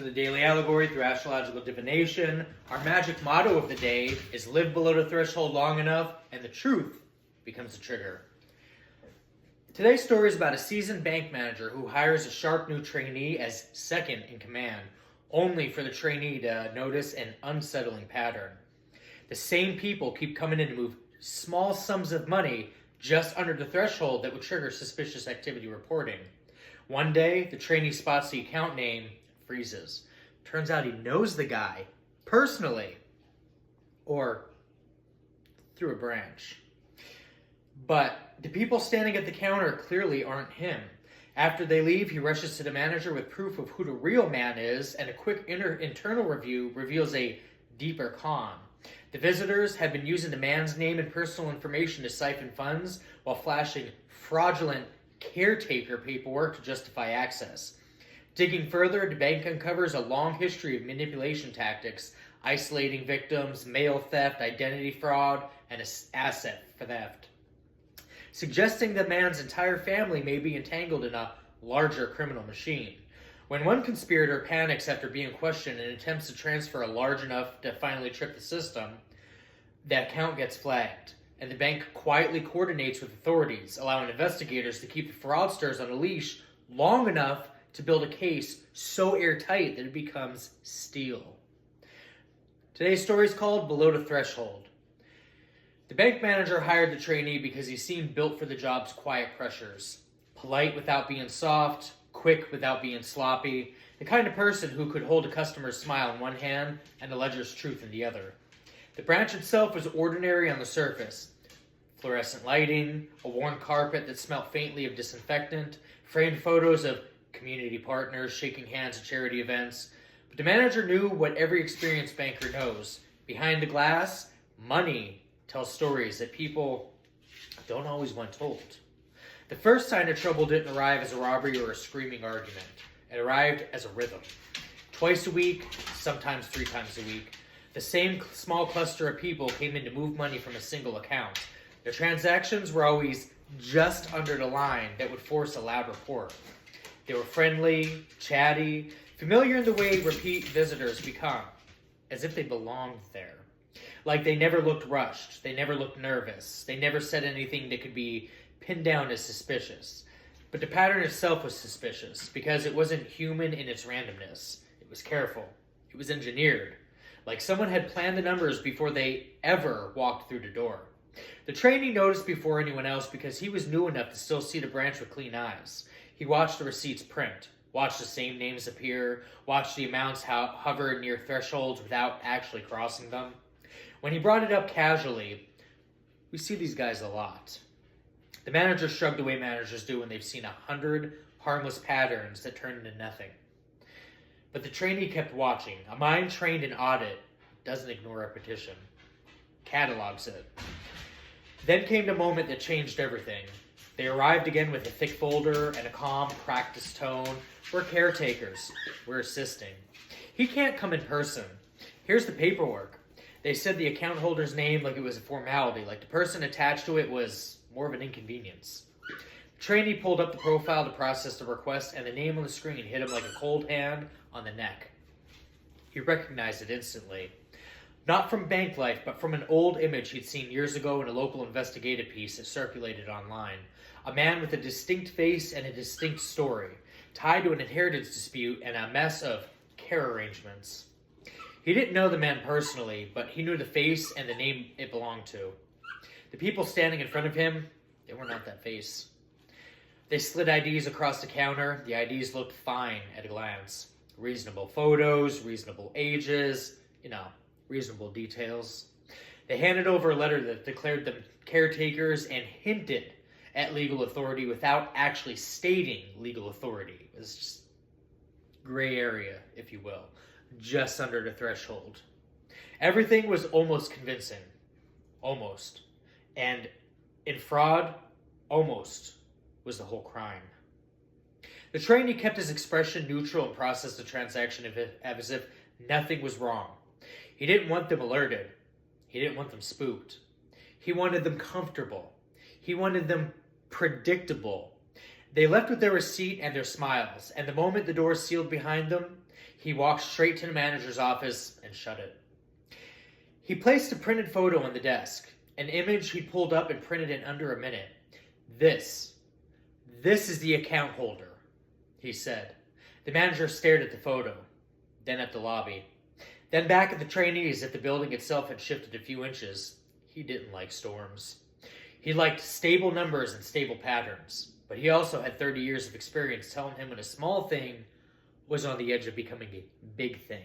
to the Daily Allegory through astrological divination. Our magic motto of the day is live below the threshold long enough and the truth becomes a trigger. Today's story is about a seasoned bank manager who hires a sharp new trainee as second in command, only for the trainee to notice an unsettling pattern. The same people keep coming in to move small sums of money just under the threshold that would trigger suspicious activity reporting. One day, the trainee spots the account name, freezes. Turns out he knows the guy, personally, or through a branch. But the people standing at the counter clearly aren't him. After they leave, he rushes to the manager with proof of who the real man is, and a quick internal review reveals a deeper con. The visitors had been using the man's name and personal information to siphon funds while flashing fraudulent caretaker paperwork to justify access. Digging further, the bank uncovers a long history of manipulation tactics, isolating victims, mail theft, identity fraud, and asset theft, suggesting the man's entire family may be entangled in a larger criminal machine. When one conspirator panics after being questioned and attempts to transfer a large enough to finally trip the system, the account gets flagged, and the bank quietly coordinates with authorities, allowing investigators to keep the fraudsters on a leash long enough to build a case so airtight that it becomes steel. Today's story is called Below the Threshold. The bank manager hired the trainee because he seemed built for the job's quiet pressures. Polite without being soft, quick without being sloppy, the kind of person who could hold a customer's smile in one hand and a ledger's truth in the other. The branch itself was ordinary on the surface. Fluorescent lighting, a worn carpet that smelled faintly of disinfectant, framed photos of community partners shaking hands at charity events. But the manager knew what every experienced banker knows. Behind the glass, money tells stories that people don't always want told. The first sign of trouble didn't arrive as a robbery or a screaming argument. It arrived as a rhythm. Twice a week, sometimes 3 times a week, the same small cluster of people came in to move money from a single account. Their transactions were always just under the line that would force a loud report. They were friendly, chatty, familiar in the way repeat visitors become, as if they belonged there. Like they never looked rushed, they never looked nervous, they never said anything that could be pinned down as suspicious. But the pattern itself was suspicious, because it wasn't human in its randomness. It was careful. It was engineered. Like someone had planned the numbers before they ever walked through the door. The trainee noticed before anyone else because he was new enough to still see the branch with clean eyes. He watched the receipts print, watched the same names appear, watched the amounts hover near thresholds without actually crossing them. When he brought it up casually, we see these guys a lot. The manager shrugged the way managers do when they've seen 100 harmless patterns that turn into nothing. But the trainee kept watching. A mind trained in audit doesn't ignore repetition, catalogs it. Then came the moment that changed everything. They arrived again with a thick folder and a calm, practiced tone. We're caretakers. We're assisting. He can't come in person. Here's the paperwork. They said the account holder's name like it was a formality, like the person attached to it was more of an inconvenience. The trainee pulled up the profile to process the request, and the name on the screen hit him like a cold hand on the neck. He recognized it instantly. Not from bank life, but from an old image he'd seen years ago in a local investigative piece that circulated online. A man with a distinct face and a distinct story, tied to an inheritance dispute and a mess of care arrangements. He didn't know the man personally, but he knew the face and the name it belonged to. The people standing in front of him, they were not that face. They slid IDs across the counter. The IDs looked fine at a glance. Reasonable photos, reasonable ages, reasonable details. They handed over a letter that declared them caretakers and hinted at legal authority without actually stating legal authority. It was just gray area, if you will, just under the threshold. Everything was almost convincing. Almost. And in fraud, almost was the whole crime. The trainee kept his expression neutral and processed the transaction as if nothing was wrong. He didn't want them alerted. He didn't want them spooked. He wanted them comfortable. He wanted them predictable. They left with their receipt and their smiles, and the moment the door sealed behind them, He walked straight to the manager's office and shut it. He placed a printed photo on the desk, an image he pulled up and printed in under a minute. This is the account holder, he said. The manager stared at the photo, then at the lobby, then back at the trainees if the building itself had shifted a few inches. He didn't like storms. He liked stable numbers and stable patterns, but he also had 30 years of experience telling him when a small thing was on the edge of becoming a big thing.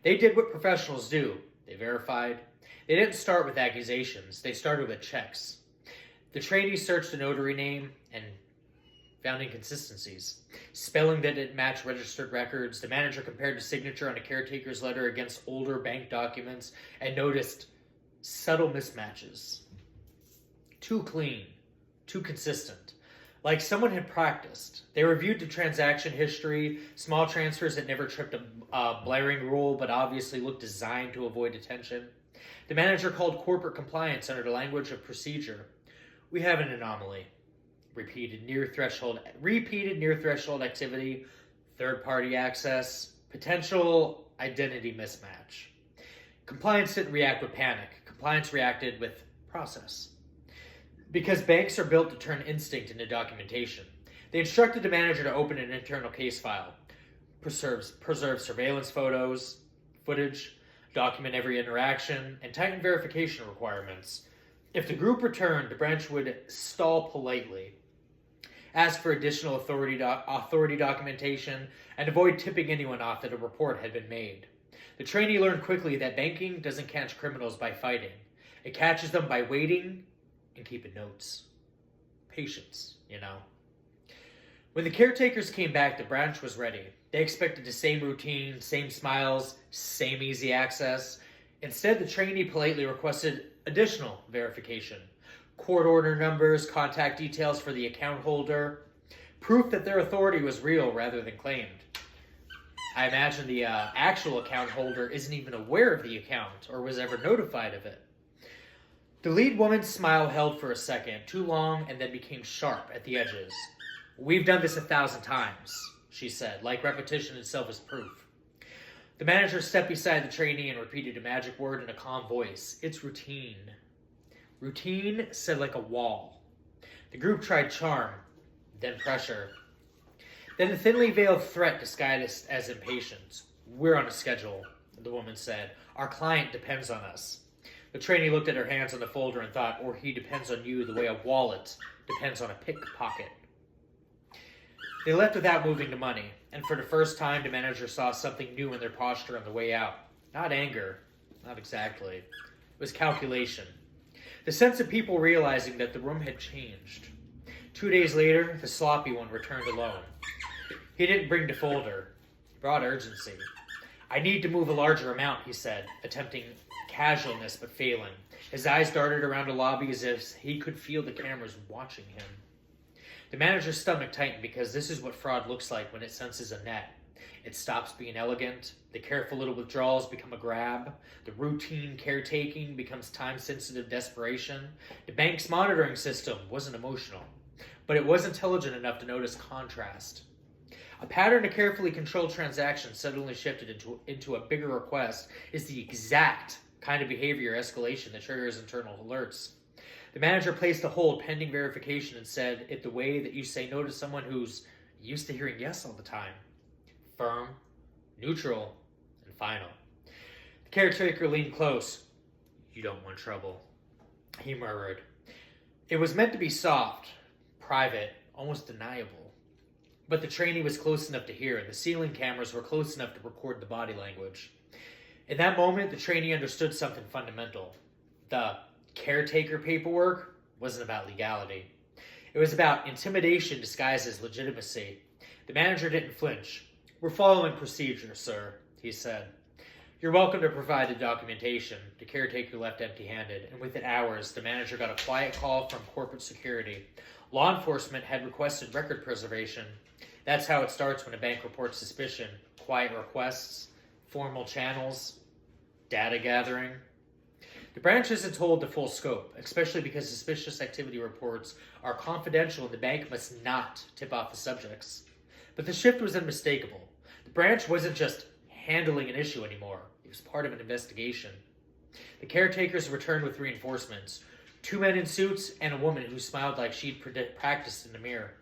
They did what professionals do. They verified. They didn't start with accusations. They started with checks. The trainee searched the notary name and found inconsistencies. Spelling that didn't match registered records. The manager compared the signature on a caretaker's letter against older bank documents and noticed subtle mismatches. Too clean. Too consistent. Like someone had practiced. They reviewed the transaction history, small transfers that never tripped a blaring rule but obviously looked designed to avoid attention. The manager called corporate compliance under the language of procedure. We have an anomaly. Repeated near threshold activity, third-party access, potential identity mismatch. Compliance didn't react with panic. Compliance reacted with process. Because banks are built to turn instinct into documentation, they instructed the manager to open an internal case file, preserve surveillance footage, document every interaction, and tighten verification requirements. If the group returned, the branch would stall politely, ask for additional authority documentation, and avoid tipping anyone off that a report had been made. The trainee learned quickly that banking doesn't catch criminals by fighting. It catches them by waiting and keeping notes. Patience, you know. When the caretakers came back, the branch was ready. They expected the same routine, same smiles, same easy access. Instead, the trainee politely requested additional verification. Court order numbers, contact details for the account holder, proof that their authority was real rather than claimed. I imagine the actual account holder isn't even aware of the account or was ever notified of it. The lead woman's smile held for a second, too long, and then became sharp at the edges. We've done this 1,000 times, she said, like repetition itself is proof. The manager stepped beside the trainee and repeated a magic word in a calm voice. It's routine. Routine said like a wall. The group tried charm, then pressure. Then the thinly veiled threat disguised as impatience. We're on a schedule, the woman said. Our client depends on us. The trainee looked at her hands on the folder and thought, or he depends on you the way a wallet depends on a pickpocket. They left without moving the money, and for the first time the manager saw something new in their posture on the way out. Not anger, not exactly. It was calculation. The sense of people realizing that the room had changed. 2 days later, the sloppy one returned alone. He didn't bring the folder. He brought urgency. I need to move a larger amount, he said, attempting casualness but failing. His eyes darted around the lobby as if he could feel the cameras watching him. The manager's stomach tightened because this is what fraud looks like when it senses a net. It stops being elegant. The careful little withdrawals become a grab. The routine caretaking becomes time-sensitive desperation. The bank's monitoring system wasn't emotional, but it was intelligent enough to notice contrast. A pattern of carefully controlled transactions suddenly shifted into a bigger request is the exact kind of behavior escalation that triggers internal alerts. The manager placed a hold pending verification and said it the way that you say no to someone who's used to hearing yes all the time. Firm, neutral, and final. The caretaker leaned close. You don't want trouble, he murmured. It was meant to be soft, private, almost deniable. But the trainee was close enough to hear, and the ceiling cameras were close enough to record the body language. In that moment, the trainee understood something fundamental. The caretaker paperwork wasn't about legality. It was about intimidation disguised as legitimacy. The manager didn't flinch. We're following procedure, sir, he said. You're welcome to provide the documentation. The caretaker left empty-handed, and within hours, the manager got a quiet call from corporate security. Law enforcement had requested record preservation. That's how it starts when a bank reports suspicion. Quiet requests, formal channels, data gathering. The branch isn't told the full scope, especially because suspicious activity reports are confidential and the bank must not tip off the subjects. But the shift was unmistakable. The branch wasn't just handling an issue anymore. It was part of an investigation. The caretakers returned with reinforcements. 2 men in suits and a woman who smiled like she'd practiced in the mirror.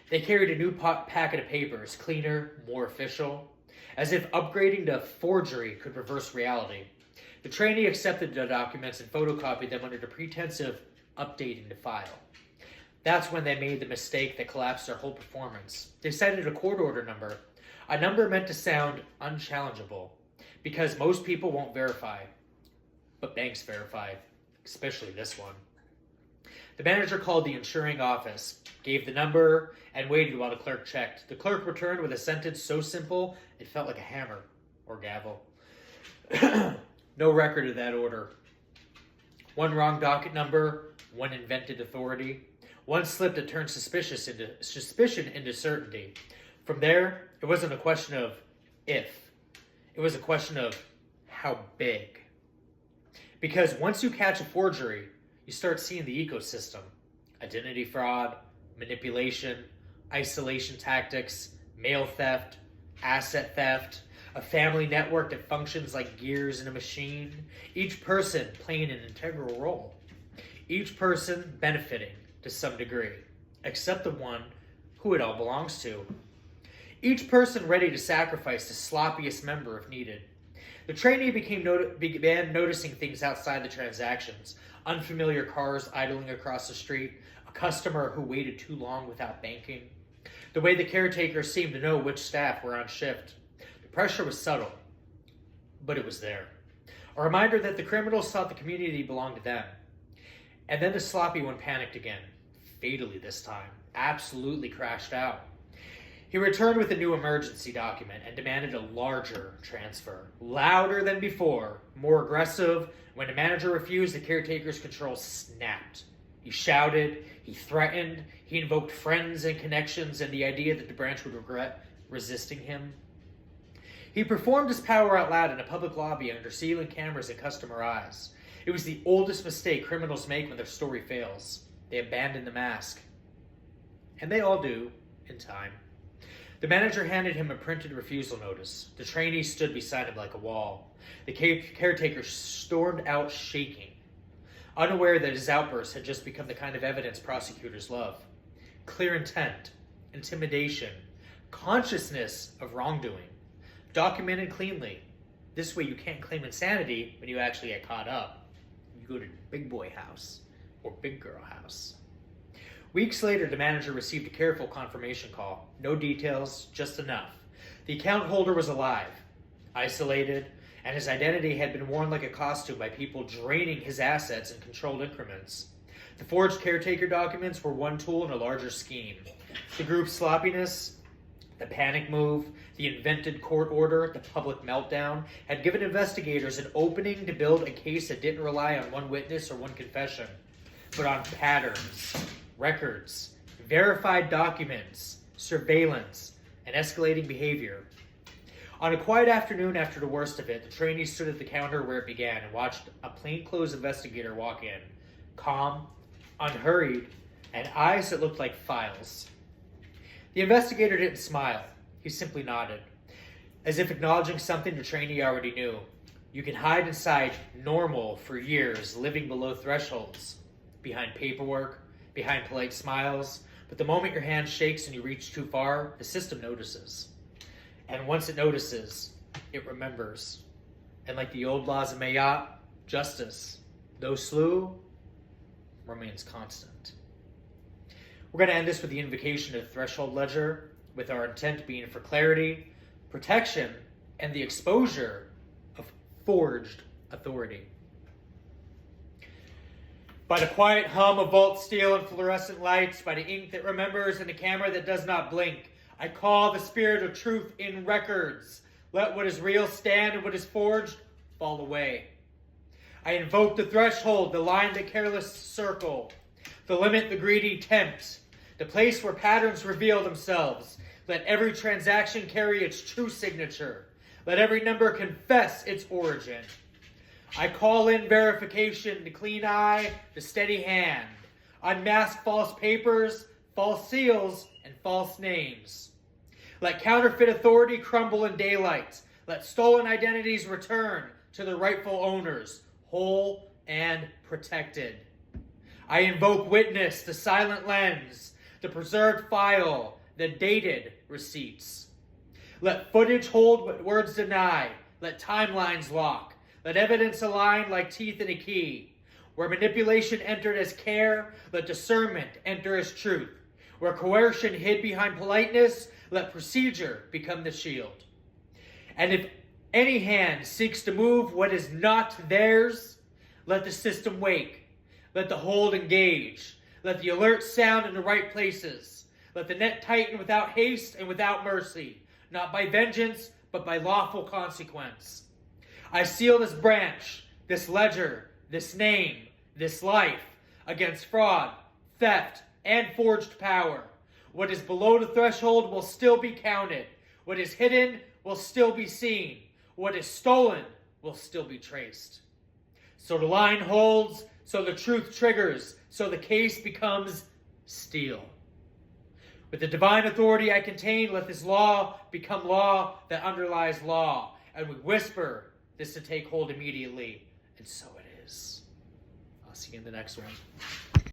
They carried a new packet of papers, cleaner, more official, as if upgrading to forgery could reverse reality. The trainee accepted the documents and photocopied them under the pretense of updating the file. That's when they made the mistake that collapsed their whole performance. They cited a court order number, a number meant to sound unchallengeable, because most people won't verify, but banks verify, especially this one. The manager called the insuring office, gave the number, and waited while the clerk checked. The clerk returned with a sentence so simple it felt like a hammer or gavel. No record of that order. One wrong docket number, one invented authority. One slip that turned suspicion into certainty. From there, it wasn't a question of if. It was a question of how big. Because once you catch a forgery, you start seeing the ecosystem. Identity fraud, manipulation, isolation tactics, mail theft, asset theft, a family network that functions like gears in a machine, each person playing an integral role, each person benefiting to some degree, except the one who it all belongs to. Each person ready to sacrifice the sloppiest member if needed. The trainee began noticing things outside the transactions. Unfamiliar cars idling across the street, a customer who waited too long without banking, the way the caretakers seemed to know which staff were on shift. The pressure was subtle, but it was there. A reminder that the criminals thought the community belonged to them. And then the sloppy one panicked again, fatally this time, absolutely crashed out. He returned with a new emergency document and demanded a larger transfer, louder than before, more aggressive. When the manager refused, the caretaker's control snapped. He shouted, he threatened, he invoked friends and connections and the idea that the branch would regret resisting him. He performed his power out loud in a public lobby under ceiling cameras and customer eyes. It was the oldest mistake criminals make when their story fails. They abandon the mask. And they all do, in time. The manager handed him a printed refusal notice. The trainee stood beside him like a wall. The caretaker stormed out shaking, unaware that his outburst had just become the kind of evidence prosecutors love. Clear intent, intimidation, consciousness of wrongdoing, documented cleanly. This way you can't claim insanity when you actually get caught up. You go to big boy house or big girl house. Weeks later, the manager received a careful confirmation call. No details, just enough. The account holder was alive, isolated, and his identity had been worn like a costume by people draining his assets in controlled increments. The forged caretaker documents were one tool in a larger scheme. The group's sloppiness, the panic move, the invented court order, the public meltdown, had given investigators an opening to build a case that didn't rely on one witness or one confession, but on patterns, records, verified documents, surveillance, and escalating behavior. On a quiet afternoon after the worst of it, the trainee stood at the counter where it began and watched a plainclothes investigator walk in, calm, unhurried, and eyes that looked like files. The investigator didn't smile. He simply nodded, as if acknowledging something the trainee already knew. You can hide inside normal for years, living below thresholds, behind paperwork, behind polite smiles, but the moment your hand shakes and you reach too far, the system notices. And once it notices, it remembers. And like the old laws of Mayat, justice, though slew, remains constant. We're going to end this with the invocation of the threshold ledger, with our intent being for clarity, protection, and the exposure of forged authority. By the quiet hum of vault steel and fluorescent lights, by the ink that remembers and the camera that does not blink, I call the spirit of truth in records. Let what is real stand and what is forged fall away. I invoke the threshold, the line the careless circle, the limit the greedy tempt, the place where patterns reveal themselves. Let every transaction carry its true signature. Let every number confess its origin. I call in verification, the clean eye, the steady hand. Unmask false papers, false seals, and false names. Let counterfeit authority crumble in daylight. Let stolen identities return to their rightful owners, whole and protected. I invoke witness, the silent lens, the preserved file, the dated receipts. Let footage hold what words deny. Let timelines lock. Let evidence align like teeth in a key. Where manipulation entered as care, let discernment enter as truth. Where coercion hid behind politeness, let procedure become the shield. And if any hand seeks to move what is not theirs, let the system wake. Let the hold engage. Let the alert sound in the right places. Let the net tighten without haste and without mercy, not by vengeance, but by lawful consequence. I seal this branch, this ledger, this name, this life, against fraud, theft, and forged power. What is below the threshold will still be counted. What is hidden will still be seen. What is stolen will still be traced. So the line holds, so the truth triggers, so the case becomes steel. With the divine authority I contain, let this law become law that underlies law. And we whisper this to take hold immediately. And so it is. I'll see you in the next one.